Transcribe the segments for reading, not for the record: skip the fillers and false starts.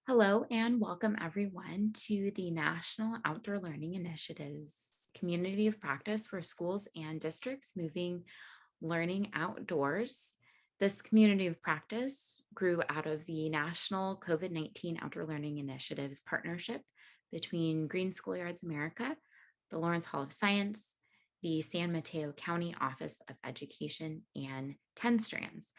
Hello and welcome everyone to the National Outdoor Learning Initiative's community of practice for schools and districts moving learning outdoors. This community of practice grew out of the National COVID-19 Outdoor Learning Initiative's partnership between Green Schoolyards America, the Lawrence Hall of Science, the San Mateo County Office of Education, and 10 Strands.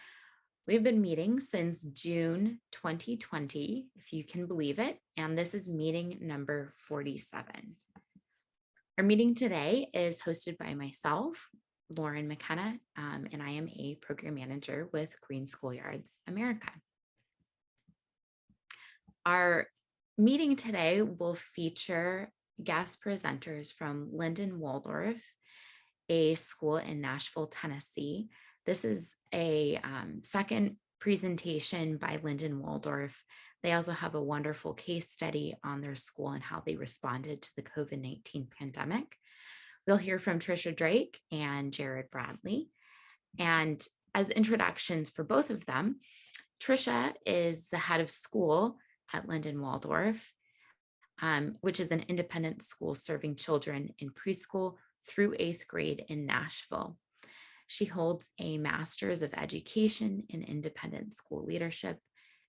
We've been meeting since June 2020, if you can believe it, and this is meeting number 47. Our meeting today is hosted by myself, Lauren McKenna, and I am a program manager with Green Schoolyards America. Our meeting today will feature guest presenters from Linden Waldorf, a school in Nashville, Tennessee. This is a second presentation by Linden Waldorf. They also have a wonderful case study on their school and how they responded to the COVID-19 pandemic. We'll hear from Tricia Drake and Jared Bradley. And as introductions for both of them, Tricia is the head of school at Linden Waldorf, which is an independent school serving children in preschool through 8th grade in Nashville. She holds a Master's of Education in Independent School Leadership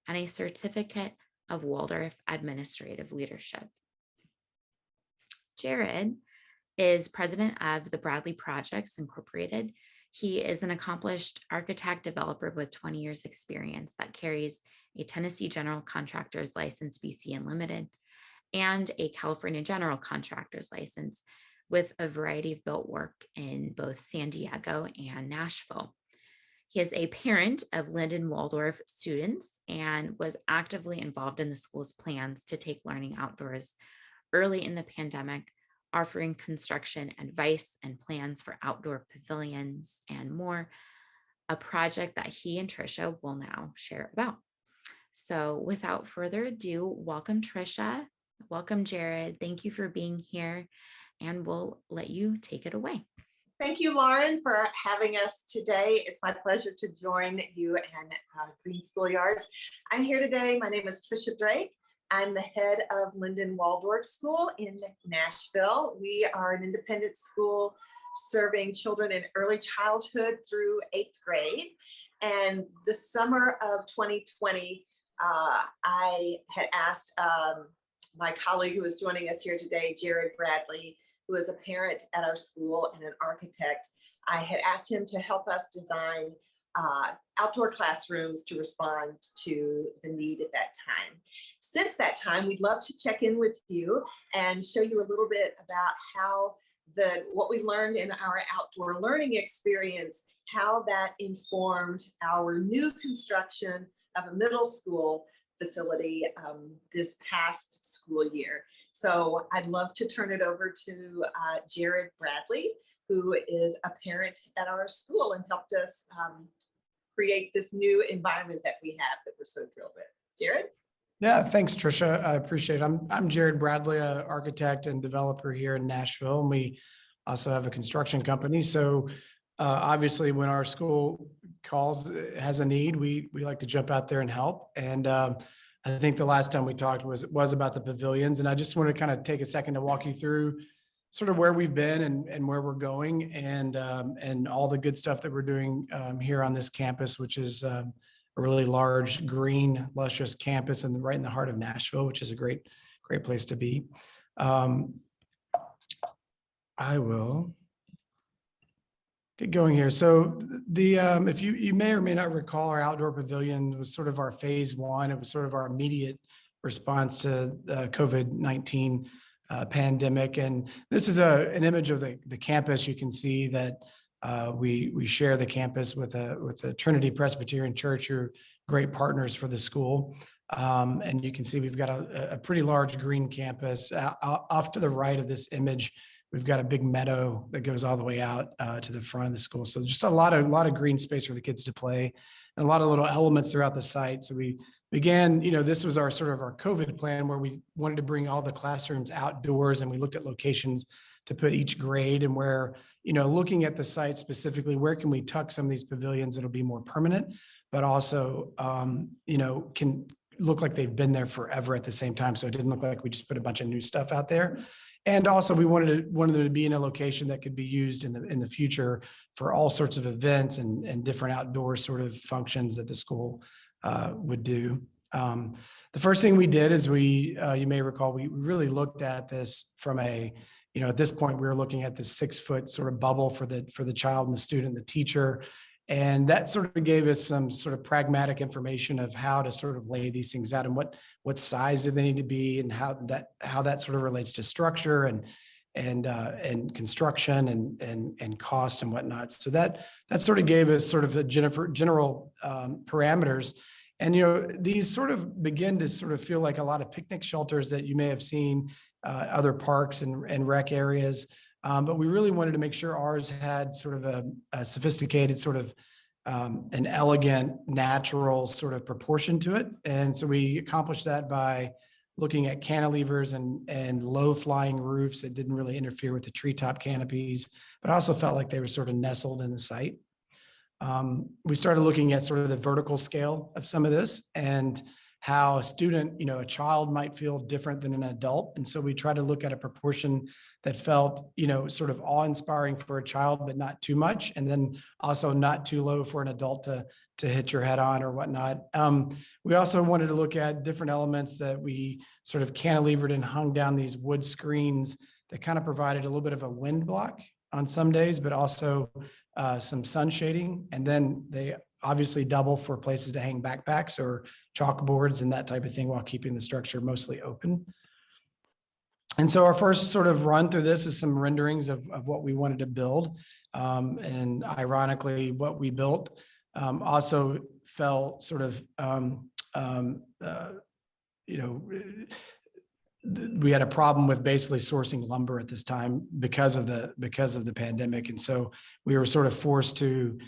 and a Certificate of Waldorf Administrative Leadership. Jared is president of the Badley Projects, Incorporated. He is an accomplished architect developer with 20 years experience that carries a Tennessee General Contractor's License, BC Unlimited, and a California General Contractor's License, with a variety of built work in both San Diego and Nashville. He is a parent of Linden Waldorf students and was actively involved in the school's plans to take learning outdoors early in the pandemic, offering construction advice and plans for outdoor pavilions and more, a project that he and Tricia will now share about. So without further ado, welcome Tricia, welcome Jared. Thank you for being here. And we'll let you take it away. Thank you, Lauren, for having us today. It's my pleasure to join you and Green Schoolyards. I'm here today. My name is Tricia Drake. I'm the head of Linden Waldorf School in Nashville. We are an independent school serving children in early childhood through 8th grade. And the summer of 2020, I had asked my colleague who is joining us here today, Jared Bradley, who is a parent at our school and an architect. I had asked him to help us design outdoor classrooms to respond to the need at that time. Since that time, we'd love to check in with you and show you a little bit about how what we learned in our outdoor learning experience, how that informed our new construction of a middle school facility this past school year. So I'd love to turn it over to Jared Bradley, who is a parent at our school and helped us create this new environment that we have that we're so thrilled with. Jared? Yeah, thanks, Tricia. I appreciate it. I'm Jared Bradley, an architect and developer here in Nashville, and we also have a construction company. So obviously, when our school has a need, we like to jump out there and help. And I think the last time we talked was about the pavilions, and I just want to kind of take a second to walk you through sort of where we've been and where we're going, and all the good stuff that we're doing here on this campus, which is a really large, green, luscious campus and right in the heart of Nashville, which is a great place to be. I will get going here. So if you may or may not recall, our outdoor pavilion was sort of our phase one. It was sort of our immediate response to the COVID-19 pandemic. And this is an image of the campus. You can see that we share the campus with the Trinity Presbyterian Church, who are great partners for the school. And you can see we've got a pretty large green campus. Off to the right of this image, we've got a big meadow that goes all the way out to the front of the school. So just a lot of green space for the kids to play, and a lot of little elements throughout the site. So we began, this was our sort of our COVID plan, where we wanted to bring all the classrooms outdoors, and we looked at locations to put each grade, and where, looking at the site specifically, where can we tuck some of these pavilions that'll be more permanent, but also, can look like they've been there forever at the same time. So it didn't look like we just put a bunch of new stuff out there. And also we wanted them to be in a location that could be used in the future for all sorts of events and different outdoor sort of functions that the school would do. The first thing we did is you may recall, we really looked at this from at this point, we were looking at the 6-foot sort of bubble for the child and the student, and the teacher. And that sort of gave us some sort of pragmatic information of how to sort of lay these things out and what size do they need to be, and how that sort of relates to structure and construction and cost and whatnot. So that sort of gave us sort of a general parameters. And these sort of begin to sort of feel like a lot of picnic shelters that you may have seen other parks and rec areas. But we really wanted to make sure ours had sort of a sophisticated sort of an elegant, natural sort of proportion to it. And so we accomplished that by looking at cantilevers and low flying roofs that didn't really interfere with the treetop canopies, but also felt like they were sort of nestled in the site. We started looking at sort of the vertical scale of some of this and how a student, a child might feel different than an adult. And so we try to look at a proportion that felt, sort of awe-inspiring for a child, but not too much. And then also not too low for an adult to hit your head on or whatnot. We also wanted to look at different elements that we sort of cantilevered and hung down these wood screens that kind of provided a little bit of a wind block on some days, but also some sun shading. And then they obviously double for places to hang backpacks or chalkboards and that type of thing, while keeping the structure mostly open. And so our first sort of run through this is some renderings of what we wanted to build. And ironically, what we built also fell sort of, we had a problem with basically sourcing lumber at this time because of the pandemic. And so we were sort of forced to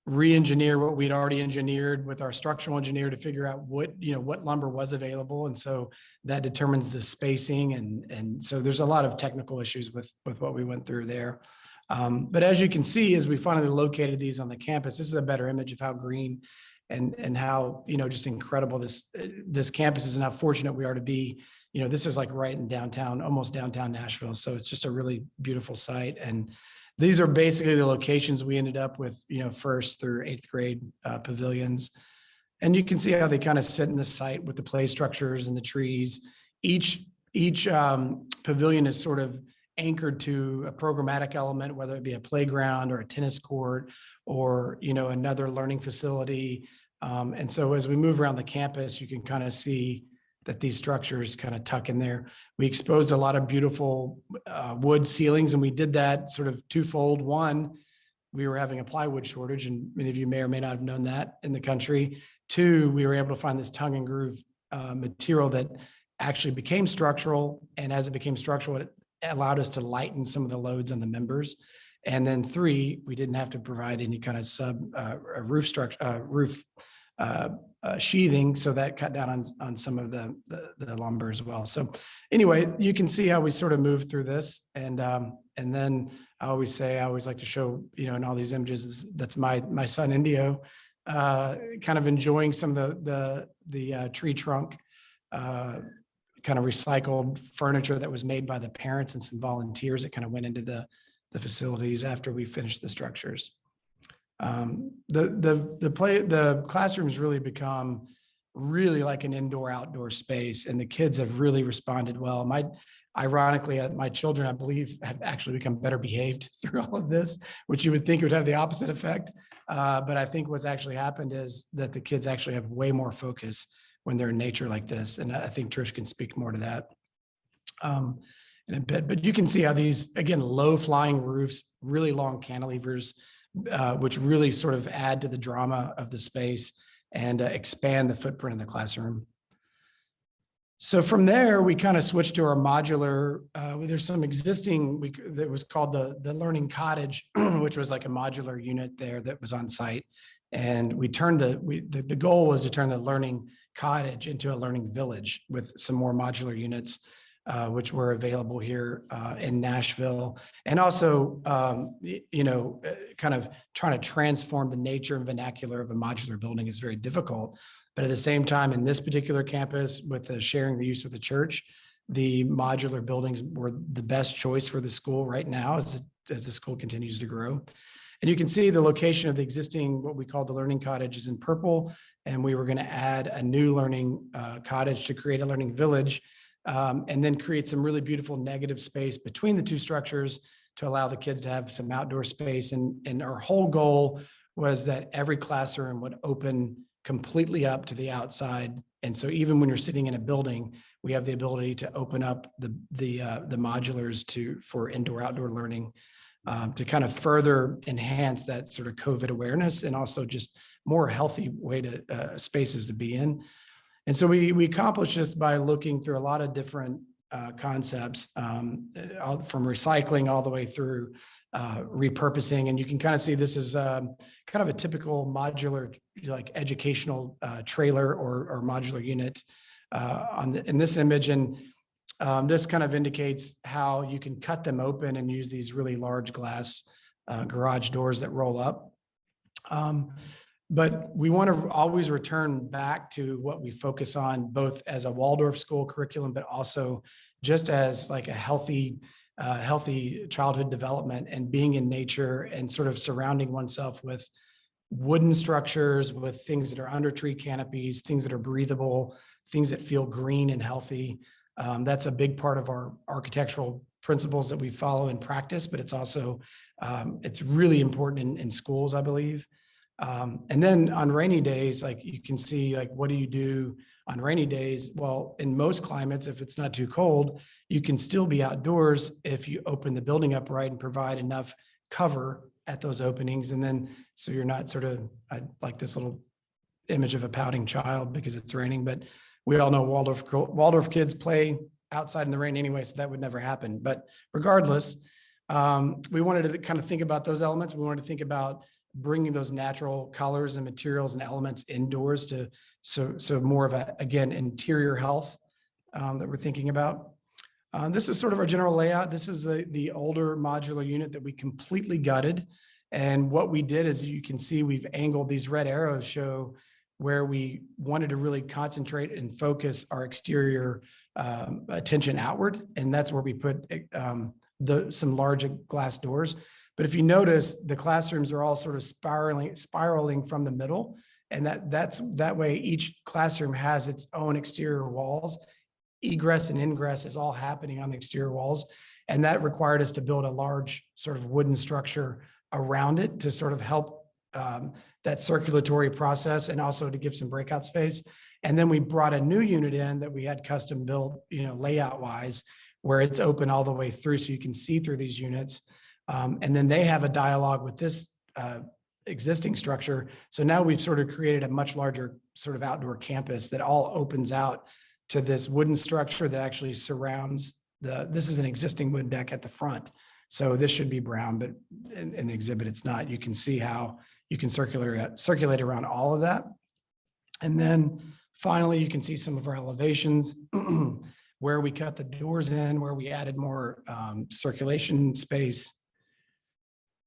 re-engineer what we'd already engineered with our structural engineer to figure out what lumber was available. And so that determines the spacing. And so there's a lot of technical issues with what we went through there. But as you can see, as we finally located these on the campus, this is a better image of how green and how, just incredible this campus is, and how fortunate we are to be. This is like right in downtown, almost downtown Nashville. So it's just a really beautiful site. And these are basically the locations we ended up with, 1st through 8th grade pavilions. And you can see how they kind of sit in the site with the play structures and the trees. Each pavilion is sort of anchored to a programmatic element, whether it be a playground or a tennis court or, another learning facility. And so as we move around the campus, you can kind of see that these structures kind of tuck in there. We exposed a lot of beautiful wood ceilings, and we did that sort of twofold. One, we were having a plywood shortage, and many of you may or may not have known that in the country. Two, we were able to find this tongue and groove material that actually became structural. And as it became structural, it allowed us to lighten some of the loads on the members. And then 3, we didn't have to provide any kind of roof sheathing, so that cut down on some of the lumber as well. So anyway, you can see how we sort of move through this, and then I always like to show, in all these images, that's my son Indio, kind of enjoying some of the tree trunk, kind of recycled furniture that was made by the parents and some volunteers that kind of went into the facilities after we finished the structures. The classrooms really become really like an indoor-outdoor space, and the kids have really responded well. Ironically, my children, I believe, have actually become better behaved through all of this, which you would think would have the opposite effect. But I think what's actually happened is that the kids actually have way more focus when they're in nature like this. And I think Trish can speak more to that in a bit. But you can see how these, again, low flying roofs, really long cantilevers, which really sort of add to the drama of the space and expand the footprint in the classroom. So from there, we kind of switched to our modular. There's some existing that was called the Learning Cottage, which was like a modular unit there that was on site. And we turned the goal was to turn the Learning Cottage into a learning village with some more modular units. which were available here in Nashville. And also, kind of trying to transform the nature and vernacular of a modular building is very difficult. But at the same time, in this particular campus, with the sharing the use with the church, the modular buildings were the best choice for the school right now as the school continues to grow. And you can see the location of the existing, what we call the learning cottage, is in purple. And we were going to add a new learning cottage to create a learning village, and then create some really beautiful negative space between the two structures to allow the kids to have some outdoor space. And our whole goal was that every classroom would open completely up to the outside. And so even when you're sitting in a building, we have the ability to open up the modulars for indoor outdoor learning, to kind of further enhance that sort of COVID awareness and also just more healthy way to spaces to be in. And so we accomplished this by looking through a lot of different concepts, from recycling all the way through repurposing. And you can kind of see this is kind of a typical modular, like educational trailer or modular unit in this image. And this kind of indicates how you can cut them open and use these really large glass garage doors that roll up. But we want to always return back to what we focus on, both as a Waldorf school curriculum, but also just as like a healthy childhood development and being in nature and sort of surrounding oneself with wooden structures, with things that are under tree canopies, things that are breathable, things that feel green and healthy. That's a big part of our architectural principles that we follow in practice, but it's also, it's really important in schools, I believe. And then on rainy days, like you can see, like, what do you do on rainy days? Well, in most climates, if it's not too cold, you can still be outdoors if you open the building up right and provide enough cover at those openings. And then, so you're not sort of, I like this little image of a pouting child because it's raining, but we all know Waldorf kids play outside in the rain anyway, so that would never happen. But regardless, we wanted to kind of think about those elements. We wanted to think about bringing those natural colors and materials and elements indoors to so more of a, again, interior health that we're thinking about. This is sort of our general layout. This is the older modular unit that we completely gutted. And what we did is, you can see we've angled these red arrows show where we wanted to really concentrate and focus our exterior attention outward. And that's where we put some large glass doors. But if you notice, the classrooms are all sort of spiraling from the middle. And that way each classroom has its own exterior walls. Egress and ingress is all happening on the exterior walls. And that required us to build a large sort of wooden structure around it to sort of help that circulatory process and also to give some breakout space. And then we brought a new unit in that we had custom built, layout wise, where it's open all the way through so you can see through these units. And then they have a dialogue with this existing structure. So now we've sort of created a much larger sort of outdoor campus that all opens out to this wooden structure that actually surrounds this is an existing wood deck at the front. So this should be brown, but in the exhibit, it's not. You can see how you can circulate around all of that. And then finally, you can see some of our elevations where we cut the doors in, where we added more circulation space.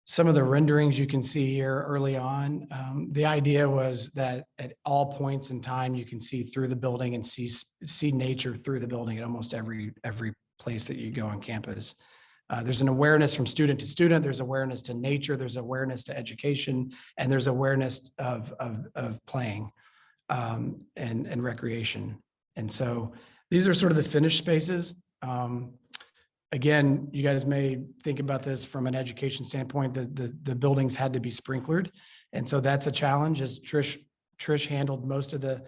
Some of the renderings you can see here early on. The idea was that at all points in time, you can see through the building and see nature through the building at almost every place that you go on campus. There's an awareness from student to student. There's awareness to nature. There's awareness to education, and there's awareness of playing and recreation. And so these are sort of the finished spaces. Again, you guys may think about this from an education standpoint. The buildings had to be sprinklered, and so that's a challenge. As Trish handled most of the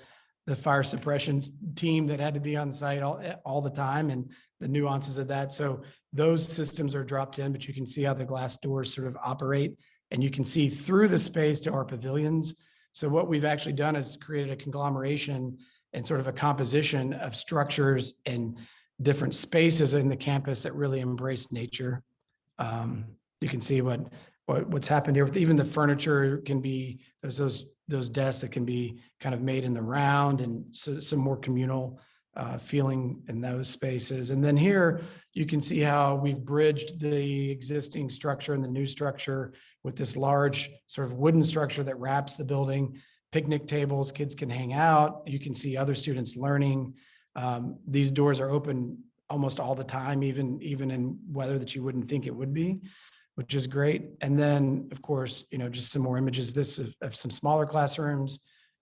fire suppression team that had to be on site all the time, and the nuances of that. So those systems are dropped in, but you can see how the glass doors sort of operate, and you can see through the space to our pavilions. So what we've actually done is created a conglomeration and sort of a composition of structures and different spaces in the campus that really embrace nature. You can see what's happened here with even the furniture can be, there's those desks that can be kind of made in the round, and so some more communal feeling in those spaces. And then here you can see how we've bridged the existing structure and the new structure with this large sort of wooden structure that wraps the building. Picnic tables, kids can hang out. You can see other students learning. These doors are open almost all the time, even in weather that you wouldn't think it would be, which is great. And then, of course, just some more images. This of some smaller classrooms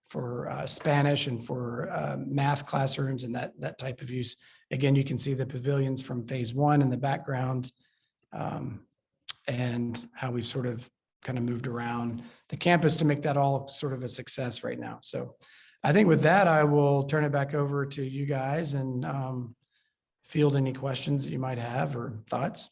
for Spanish and for math classrooms and that type of use. Again, you can see the pavilions from phase one in the background, and how we've sort of kind of moved around the campus to make that all sort of a success right now. So I think with that, I will turn it back over to you guys and field any questions that you might have or thoughts.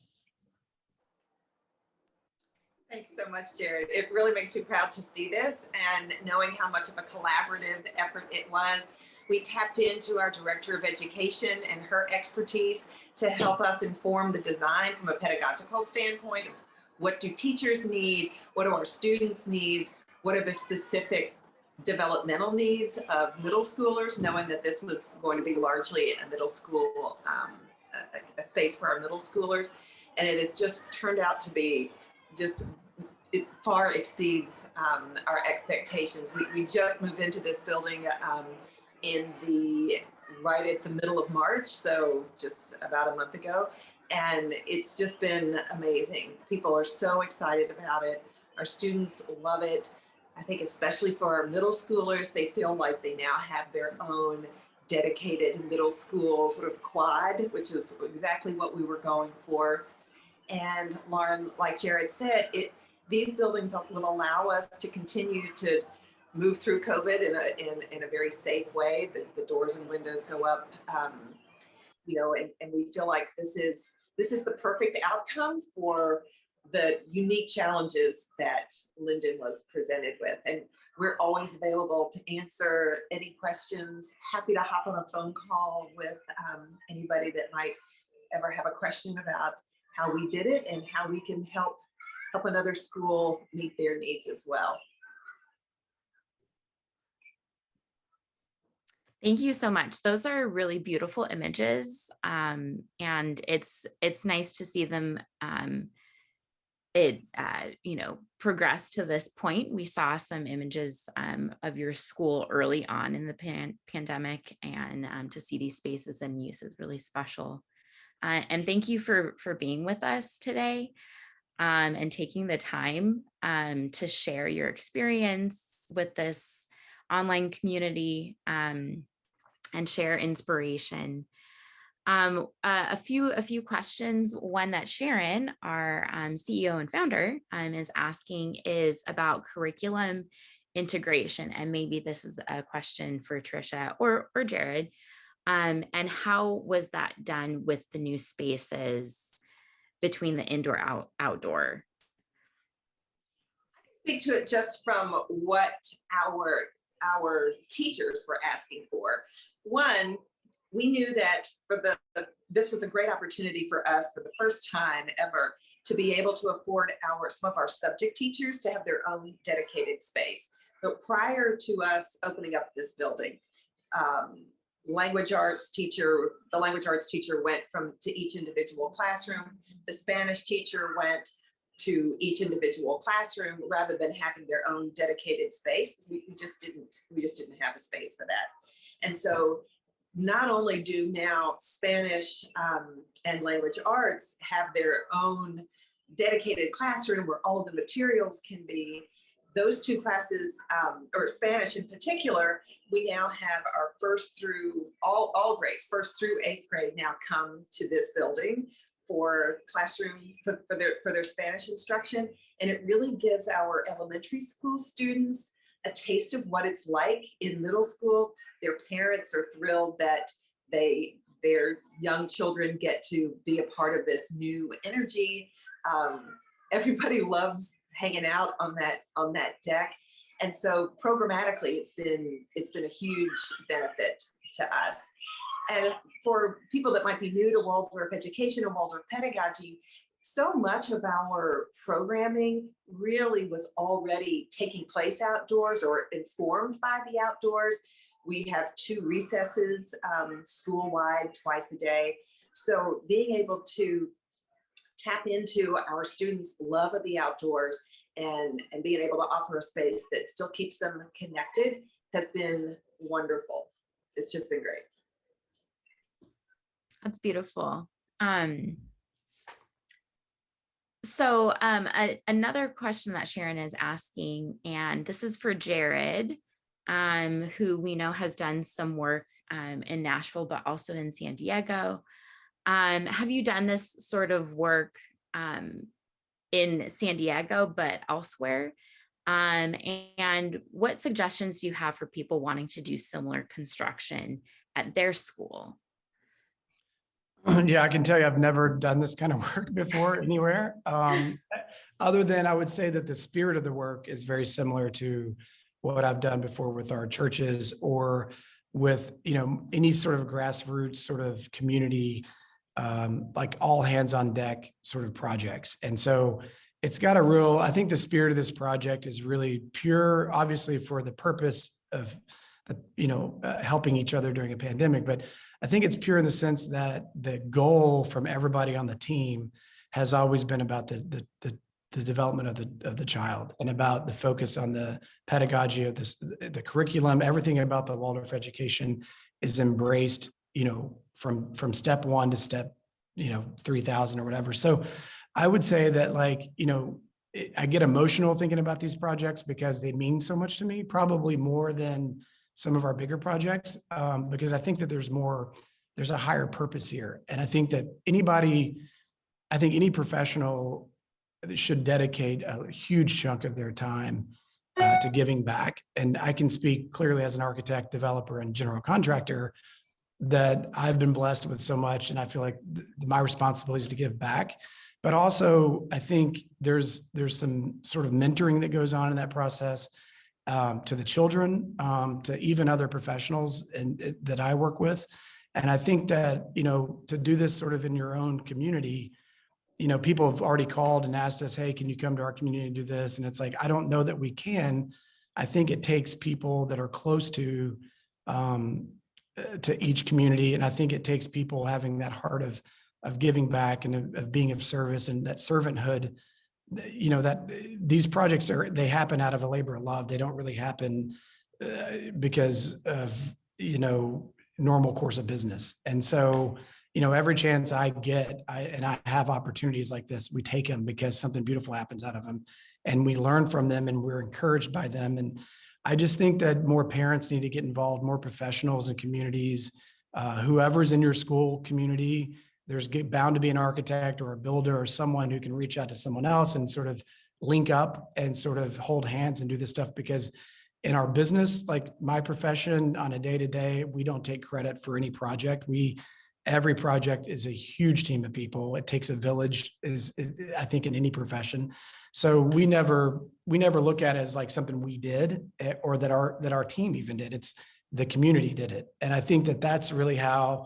Thanks so much, Jared. It really makes me proud to see this, and knowing how much of a collaborative effort it was. We tapped into our director of education and her expertise to help us inform the design from a pedagogical standpoint. What do teachers need? What do our students need? What are the specific developmental needs of middle schoolers, knowing that this was going to be largely a middle school, a space for our middle schoolers. And it has just turned out to be it far exceeds our expectations. We just moved into this building right at the middle of March, so just about a month ago. And it's just been amazing. People are so excited about it. Our students love it. I think especially for our middle schoolers, they feel like they now have their own dedicated middle school sort of quad, which is exactly what we were going for. And Lauren, like Jared said, these buildings will allow us to continue to move through COVID in a very safe way. The doors and windows go up, and we feel like this is the perfect outcome for the unique challenges that Linden was presented with. And we're always available to answer any questions. Happy to hop on a phone call with anybody that might ever have a question about how we did it and how we can help another school meet their needs as well. Thank you so much. Those are really beautiful images, and it's nice to see them progress to this point. We saw some images of your school early on in the pandemic, and to see these spaces in use is really special. And thank you for being with us today, and taking the time to share your experience with this online community, and share inspiration. A few questions. One that Sharon, our CEO and founder, is asking is about curriculum integration, and maybe this is a question for Tricia or Jared. And how was that done with the new spaces between the indoor outdoor? Speak to it just from what our teachers were asking for. One, we knew that this was a great opportunity for us for the first time ever to be able to afford some of our subject teachers to have their own dedicated space. But prior to us opening up this building, the language arts teacher went to each individual classroom. The Spanish teacher went to each individual classroom rather than having their own dedicated space, because we just didn't have a space for that. And so not only do now Spanish and language arts have their own dedicated classroom where all of the materials can be, those two classes, or Spanish in particular, we now have our first through all grades, first through 8th grade now come to this building for classroom for their Spanish instruction. And it really gives our elementary school students a taste of what it's like in middle school. Their parents are thrilled that their young children get to be a part of this new energy. Everybody loves hanging out on that deck. And so programmatically, it's been a huge benefit to us. And for people that might be new to Waldorf education or Waldorf pedagogy, so much of our programming really was already taking place outdoors or informed by the outdoors. We have 2 recesses school-wide twice a day. So being able to tap into our students' love of the outdoors and being able to offer a space that still keeps them connected has been wonderful. It's just been great. That's beautiful. Another question that Sharon is asking, and this is for Jared, who we know has done some work in Nashville, but also in San Diego. Have you done this sort of work in San Diego, but elsewhere? And what suggestions do you have for people wanting to do similar construction at their school? Yeah, I can tell you, I've never done this kind of work before anywhere. Other than I would say that the spirit of the work is very similar to what I've done before with our churches or with, any sort of grassroots sort of community, like all hands on deck sort of projects. And so it's got I think the spirit of this project is really pure, obviously for the purpose of, helping each other during a pandemic, but I think it's pure in the sense that the goal from everybody on the team has always been about the development of the child and about the focus on the pedagogy of the curriculum. Everything about the Waldorf education is embraced, from step 1 to step, 3,000 or whatever. So I would say that I get emotional thinking about these projects because they mean so much to me, probably more than some of our bigger projects, because I think that there's a higher purpose here. And I think that any professional should dedicate a huge chunk of their time to giving back. And I can speak clearly as an architect, developer, and general contractor that I've been blessed with so much. And I feel like my responsibility is to give back. But also, I think there's some sort of mentoring that goes on in that process. To the children, to even other professionals that I work with. And I think that, to do this sort of in your own community, people have already called and asked us, hey, can you come to our community and do this? And it's like, I don't know that we can. I think it takes people that are close to each community. And I think it takes people having that heart of giving back and of being of service and that servanthood. That these projects they happen out of a labor of love. They don't really happen because of, normal course of business. And so, every chance I get, I have opportunities like this, we take them because something beautiful happens out of them and we learn from them and we're encouraged by them. And I just think that more parents need to get involved, more professionals and communities, whoever's in your school community. There's bound to be an architect or a builder or someone who can reach out to someone else and sort of link up and sort of hold hands and do this stuff. Because in our business, like my profession on a day-to-day, we don't take credit for any project. Every project is a huge team of people. It takes a village, I think, in any profession. So we never look at it as like something we did or that our team even did. It's the community did it. And I think that that's really how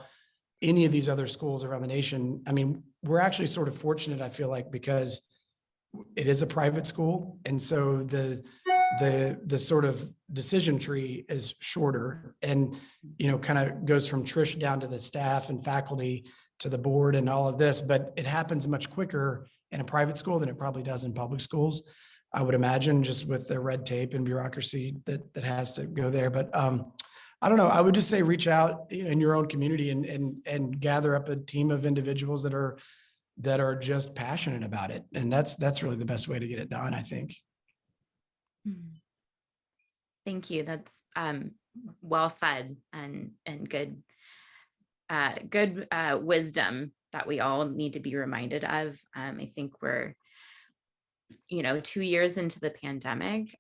any of these other schools around the nation. I mean, we're actually sort of fortunate, I feel like, because it is a private school. And so the sort of decision tree is shorter and, kind of goes from Trish down to the staff and faculty to the board and all of this, but it happens much quicker in a private school than it probably does in public schools. I would imagine, just with the red tape and bureaucracy that has to go there. But, I don't know. I would just say reach out in your own community and gather up a team of individuals that are just passionate about it. And that's really the best way to get it done, I think. Thank you. That's well said and good wisdom that we all need to be reminded of. I think we're 2 years into the pandemic,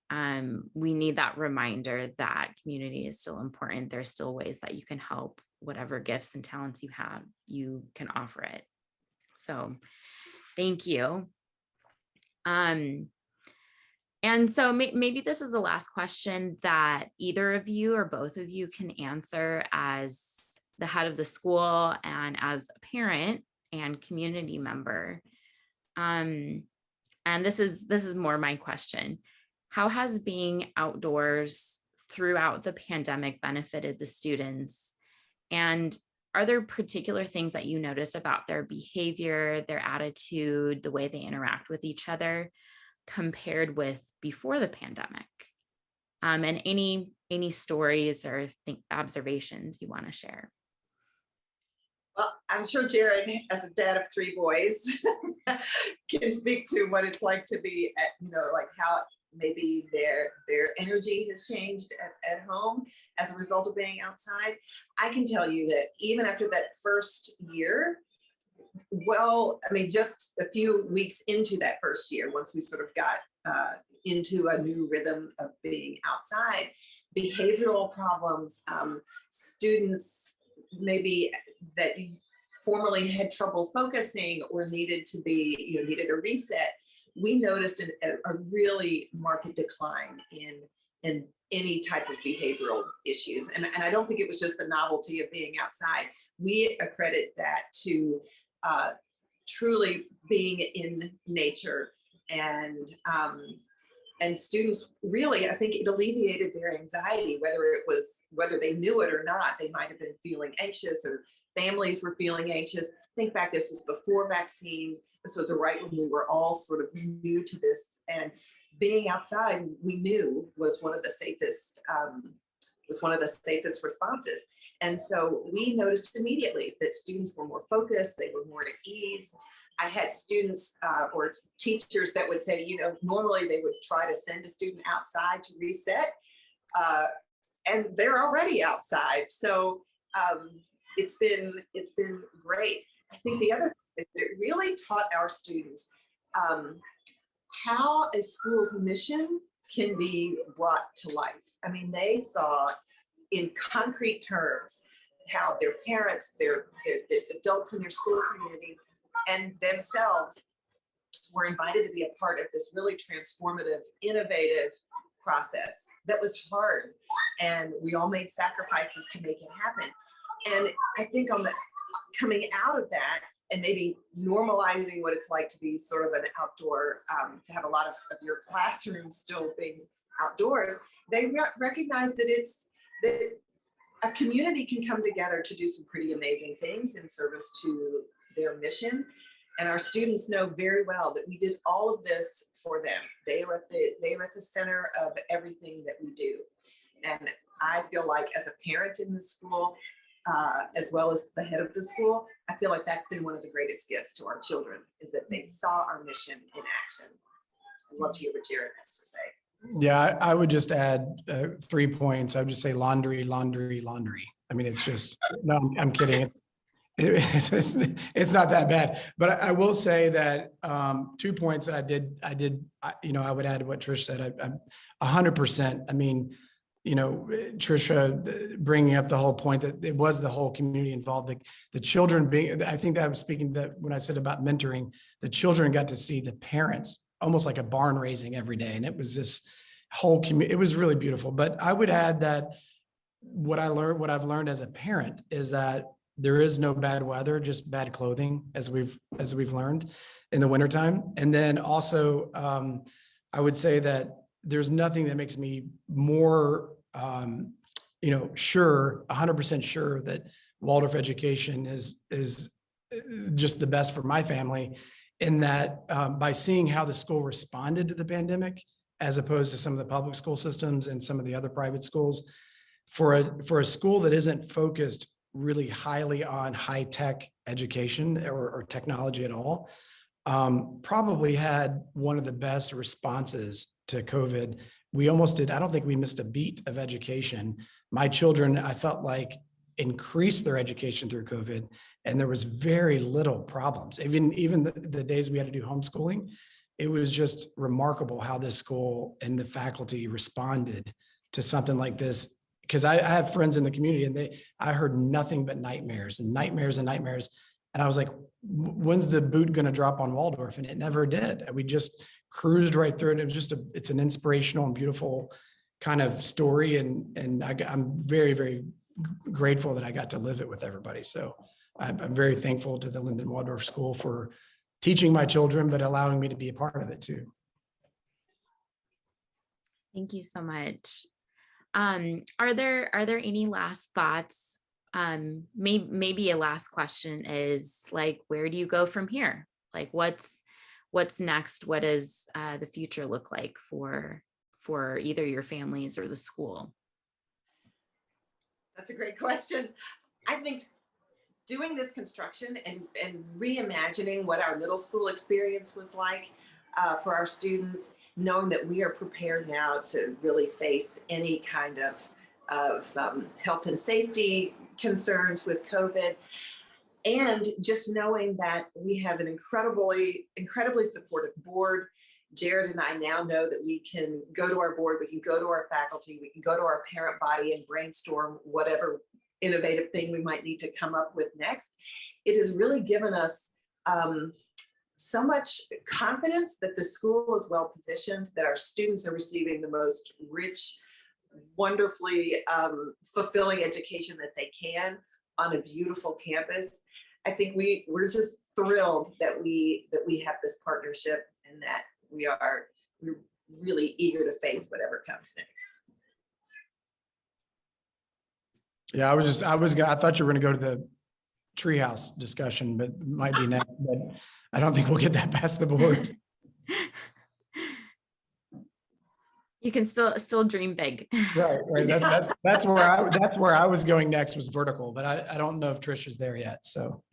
we need that reminder that community is still important. There's still ways that you can help. Whatever gifts and talents you have, you can offer it. So thank you. And so maybe this is the last question that either of you or both of you can answer as the head of the school and as a parent and community member. And this is more my question. How has being outdoors throughout the pandemic benefited the students? And are there particular things that you notice about their behavior, their attitude, the way they interact with each other compared with before the pandemic? And any stories or observations you want to share? Well, I'm sure Jared, as a dad of 3 boys, can speak to what it's like to be at, like how maybe their energy has changed at home as a result of being outside. I can tell you that even after that first year, well, I mean, just a few weeks into that first year, once we sort of got into a new rhythm of being outside, behavioral problems, students maybe that formerly had trouble focusing or needed to be, needed a reset, we noticed a really marked decline in any type of behavioral issues. And I don't think it was just the novelty of being outside. We accredit that to truly being in nature, and students really, I think it alleviated their anxiety, whether they knew it or not. They might have been feeling anxious, or families were feeling anxious. Think back, this was before vaccines. This was right when we were all sort of new to this, and being outside, we knew was one of the safest responses. And so we noticed immediately that students were more focused, they were more at ease. I had students or teachers that would say, normally they would try to send a student outside to reset, and they're already outside. So it's been great. I think the other thing is that it really taught our students how a school's mission can be brought to life. I mean, they saw in concrete terms how their parents, the adults in their school community, and themselves were invited to be a part of this really transformative, innovative process that was hard. And we all made sacrifices to make it happen. And I think coming out of that, and maybe normalizing what it's like to be sort of an outdoor, to have a lot of your classrooms still being outdoors, they recognize that a community can come together to do some pretty amazing things in service to their mission. And our students know very well that we did all of this for them. They were at the center of everything that we do. And I feel like, as a parent in the school, as well as the head of the school, I feel like that's been one of the greatest gifts to our children, is that they saw our mission in action. I'd love to hear what Jared has to say. Yeah, I would just add 3 points. I would just say laundry, laundry, laundry. I mean, it's just, no, I'm kidding. It's not that bad, but I will say that 2 points that I would add to what Trish said. I'm 100%. I mean, Tricia bringing up the whole point that it was the whole community involved, the children being, I think that I was speaking that when I said about mentoring, the children got to see the parents almost like a barn raising every day. And it was this whole community. It was really beautiful. But I would add that what I've learned as a parent is that there is no bad weather, just bad clothing, as we've learned in the wintertime. And then also, I would say that there's nothing that makes me more, 100% sure that Waldorf education is just the best for my family, in that by seeing how the school responded to the pandemic, as opposed to some of the public school systems and some of the other private schools, for a school that isn't focused really highly on high-tech education or technology at all, probably had one of the best responses to COVID. We almost did, I don't think we missed a beat of education. My children, I felt like, increased their education through COVID, and there was very little problems. Even the days we had to do homeschooling, it was just remarkable how this school and the faculty responded to something like this. Because I have friends in the community, and I heard nothing but nightmares and nightmares and nightmares. And I was like, when's the boot going to drop on Waldorf? And it never did. We just cruised right through it. It was it's an inspirational and beautiful kind of story. And I'm very, very grateful that I got to live it with everybody. So I'm very thankful to the Linden Waldorf School for teaching my children, but allowing me to be a part of it too. Thank you so much. Are there any last thoughts? Maybe a last question is like, where do you go from here? Like, what's next? What does the future look like for either your families or the school? That's a great question. I think doing this construction and reimagining what our middle school experience was like for our students, knowing that we are prepared now to really face any kind of health and safety concerns with COVID. And just knowing that we have an incredibly supportive board. Jared and I now know that we can go to our board, we can go to our faculty, we can go to our parent body and brainstorm whatever innovative thing we might need to come up with next. It has really given us so much confidence that the school is well positioned, that our students are receiving the most rich, wonderfully fulfilling education that they can on a beautiful campus. I think we're just thrilled that we have this partnership and that we're really eager to face whatever comes next. Yeah, I thought you were going to go to the treehouse discussion, but it might be next, but I don't think we'll get that past the board. You can still dream big. Right. That's where I was going next, was vertical, but I don't know if Tricia's there yet. So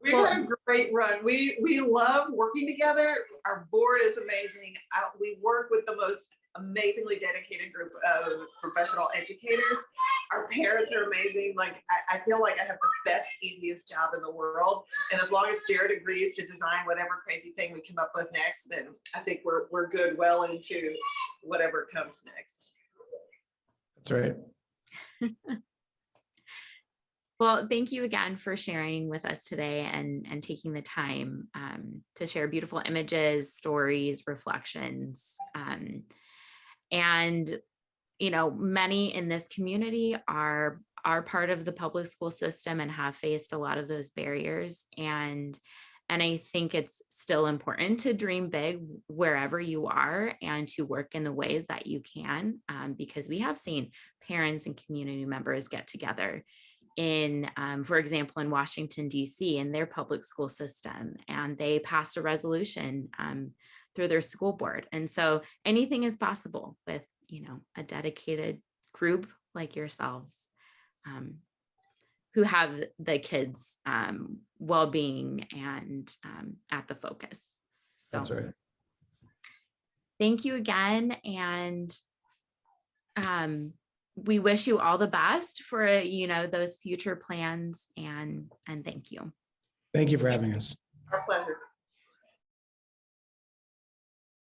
We've had a great run. We love working together. Our board is amazing. We work with the most amazingly dedicated group of professional educators. Our parents are amazing. Like I feel like I have the best, easiest job in the world. And as long as Jared agrees to design whatever crazy thing we come up with next, then I think we're good well into whatever comes next. that's right. Well, thank you again for sharing with us today and taking the time to share beautiful images, stories, reflections. And, you know, many in this community are part of the public school system and have faced a lot of those barriers. And I think it's still important to dream big wherever you are and to work in the ways that you can, because we have seen parents and community members get together in, for example, in Washington, D.C., in their public school system, and they passed a resolution through their school board. And so anything is possible with, you know, a dedicated group like yourselves who have the kids' well-being and at the focus. So That's right. Thank you again. And we wish you all the best for, you know, those future plans, and thank you. Thank you for having us. Our pleasure.